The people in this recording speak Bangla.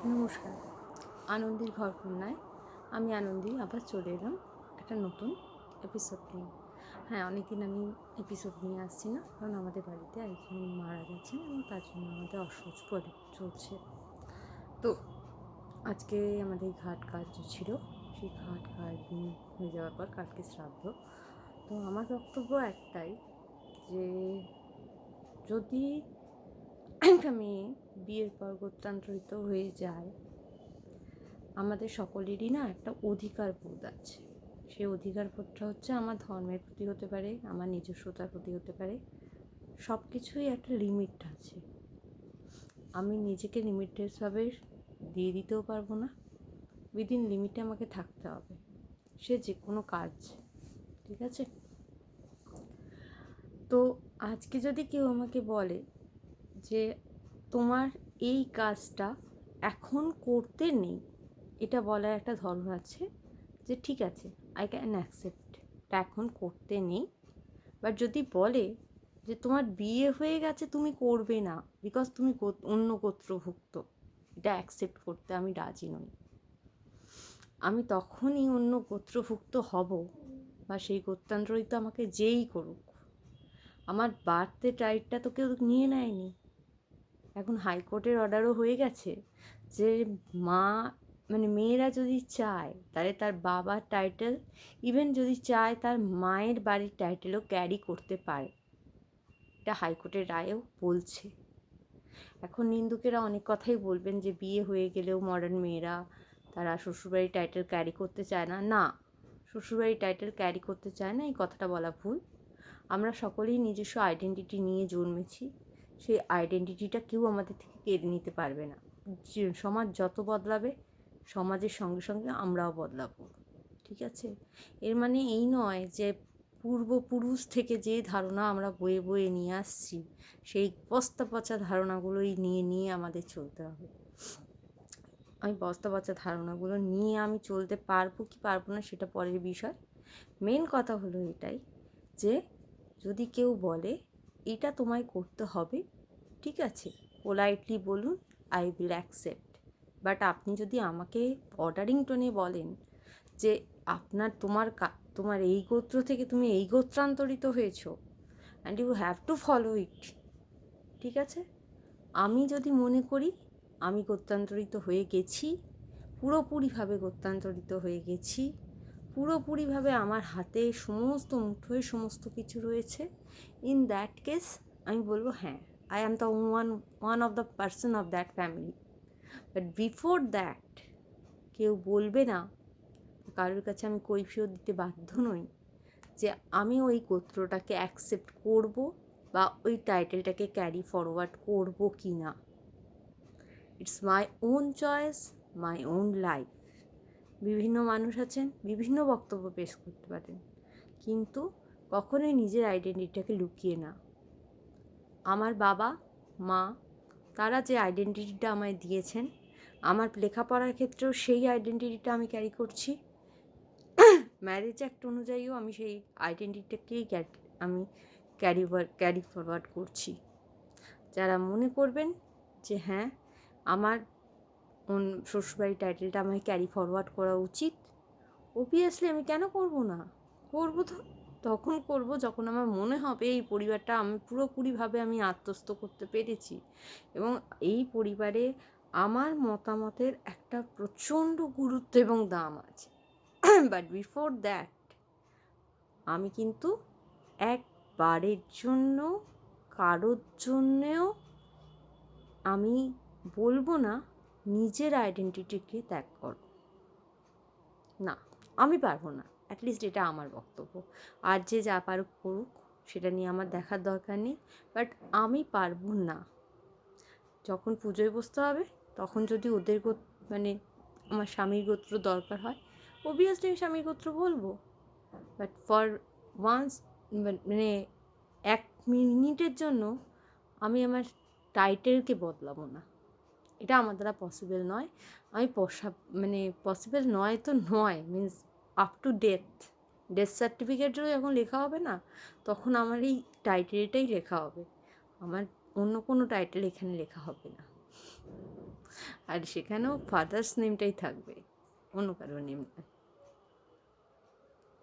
নমস্কার। আনন্দীর ঘরকন্যায় আমি আনন্দী আবার চলে এলাম একটা নতুন এপিসোড নিয়ে। হ্যাঁ, অনেকদিন আমি এপিসোড নিয়ে আসছি না, কারণ আমাদের বাড়িতে একজন মারা গেছেন এবং তার জন্য আমাদের অসহ্য চলছে। তো আজকে আমাদের ঘাট কার্য ছিল, সেই ঘাট কাজ হয়ে যাওয়ার পর কালকে শ্রাদ্ধ। তো আমার বক্তব্য একটাই, যে যদি একটা মেয়ে বিয়ের পর গোত্রান্তরিত হয়ে যায়, আমাদের সকলেরই না একটা অধিকার বোধ আছে। সেই অধিকার বোধটা হচ্ছে আমার ধর্মের প্রতি হতে পারে, আমার নিজস্বতার প্রতি হতে পারে। সব কিছুই একটা লিমিট আছে। আমি নিজেকে লিমিটলেসভাবে দিয়ে দিতেও পারবো না, উইদিন লিমিটে আমাকে থাকতে হবে, সে যে কোনো কাজ। ঠিক আছে? তো আজকে যদি কেউ আমাকে বলে যে তোমার এই কাজটা এখন করতে নেই, এটা বলার একটা ধরন আছে যে ঠিক আছে, আই ক্যান অ্যাকসেপ্ট, এটা এখন করতে নেই। বাট যদি বলে যে তোমার বিয়ে হয়ে গেছে, তুমি করবে না বিকজ তুমি অন্য গোত্রভুক্ত, এটা অ্যাকসেপ্ট করতে আমি রাজি নই। আমি তখনই অন্য গোত্রভুক্ত হব, বা সেই গোত্রান্তরিত আমাকে যেই করুক, আমার বার্থের রাইটটা তো কেউ নিয়ে নেয়নি। এখন হাইকোর্টের অর্ডারও হয়ে গেছে যে মেয়েরা যদি চায় তাহলে তার বাবার টাইটেল, ইভেন যদি চায় তার মায়ের বাড়ির টাইটেলও ক্যারি করতে পারে। এটা হাইকোর্টের রায়েও বলছে। এখন নিন্দুকেরা অনেক কথাই বলবেন যে বিয়ে হয়ে গেলেও মডার্ন মেয়েরা তারা শ্বশুরবাড়ির টাইটেল ক্যারি করতে চায় না। না, শ্বশুরবাড়ির টাইটেল ক্যারি করতে চায় না, এই কথাটা বলা ভুল। আমরা সকলেই নিজস্ব আইডেন্টিটি নিয়ে জন্মেছি, সেই আইডেন্টিটিটা কেউ আমাদের থেকে কেড়ে নিতে পারবে না। সমাজ যত বদলাবে, সমাজের সঙ্গে সঙ্গে আমরাও বদলাবো। ঠিক আছে? এর মানে এই নয় যে পূর্বপুরুষ থেকে যে ধারণা আমরা বয়ে বয়ে নিয়ে আসছি, সেই বস্তা পচা ধারণাগুলোই নিয়ে আমাদের চলতে হবে। আমি বস্তা পচা ধারণাগুলো নিয়ে আমি চলতে পারবো কি পারবো না সেটা পরের বিষয়। মেন কথা হলো এটাই, যে যদি কেউ বলে এটা তোমায় করতে হবে, ঠিক আছে, পোলাইটলি বলুন, আই উইল অ্যাকসেপ্ট। বাট আপনি যদি আমাকে অর্ডারিং টোনে বলেন যে তোমার এই গোত্র থেকে তুমি এই গোত্রান্তরিত হয়েছো and you have to follow it, ঠিক আছে, আমি যদি মনে করি আমি গোত্রান্তরিত হয়ে গেছি, পুরোপুরিভাবে গোত্রান্তরিত হয়ে গেছি, পুরোপুরিভাবে আমার হাতে সমস্ত মুঠোয় সমস্ত কিছু রয়েছে, ইন দ্যাট কেস আমি বলবো হ্যাঁ, I am the one of the person of that family. But before that কেউ বলবে না, কারোর কাছে আমি কৈফিয়ত দিতে বাধ্য নই যে আমি ওই গোত্রটাকে অ্যাকসেপ্ট করব বা ওই টাইটেলটাকে ক্যারি ফরওয়ার্ড করব কি না। It's my own choice, my own life. বিভিন্ন মানুষ আছেন, বিভিন্ন বক্তব্য পেশ করতে পারেন, কিন্তু কখনোই নিজের আইডেন্টিটিটাকে লুকিয়ে না। আমার বাবা মা তারা যে আইডেন্টিটিটা আমায় দিয়েছেন, আমার লেখাপড়ার ক্ষেত্রেও সেই আইডেন্টিটিটা আমি ক্যারি করছি। ম্যারেজ অ্যাক্ট অনুযায়ীও আমি সেই আইডেন্টিটিটাকেই আমি ক্যারি ফরওয়ার্ড করছি। যারা মনে করবেন যে হ্যাঁ, আমার শ্বশুরবাড়ির টাইটেলটা আমায় ক্যারি ফরওয়ার্ড করা উচিত, অবভিয়াসলি আমি কেন করব না, করবো তো। তখন করব যখন আমার মনে হবে এই পরিবারটা আমি পুরোপুরিভাবে আমি আত্মস্থ করতে পেরেছি এবং এই পরিবারে আমার মতামতের একটা প্রচণ্ড গুরুত্ব এবং দাম আছে। বাট বিফোর দ্যাট আমি কিন্তু একবারের জন্য কারোর জন্যেও আমি বলবো না নিজের আইডেন্টিটিকে ত্যাগ করো। না, আমি পারবো না। অ্যাটলিস্ট এটা আমার বক্তব্য। আর যে যা পারুক করুক, সেটা নিয়ে আমার দেখার দরকার নেই। বাট আমি পারবো না। যখন পুজোয় বসতে হবে তখন যদি ওদের আমার স্বামীর গোত্র দরকার হয়, অবভিয়াসলি আমি স্বামীর গোত্র বলবো। বাট ফর ওয়ান্স এক মিনিটের জন্য আমি আমার টাইটেলকে বদলাবো না। এটা আমার দ্বারা পসিবল নয়। আমি পসিবল নয় তো নয়, মিন্স আপ টু ডেথ সার্টিফিকেটও যখন লেখা হবে না, তখন আমার এই টাইটেলটাই লেখা হবে, আমার অন্য কোনো টাইটেল এখানে লেখা হবে না। আর সেখানেও ফাদার্স নেমটাই থাকবে, অন্য কারোর নেম নয়।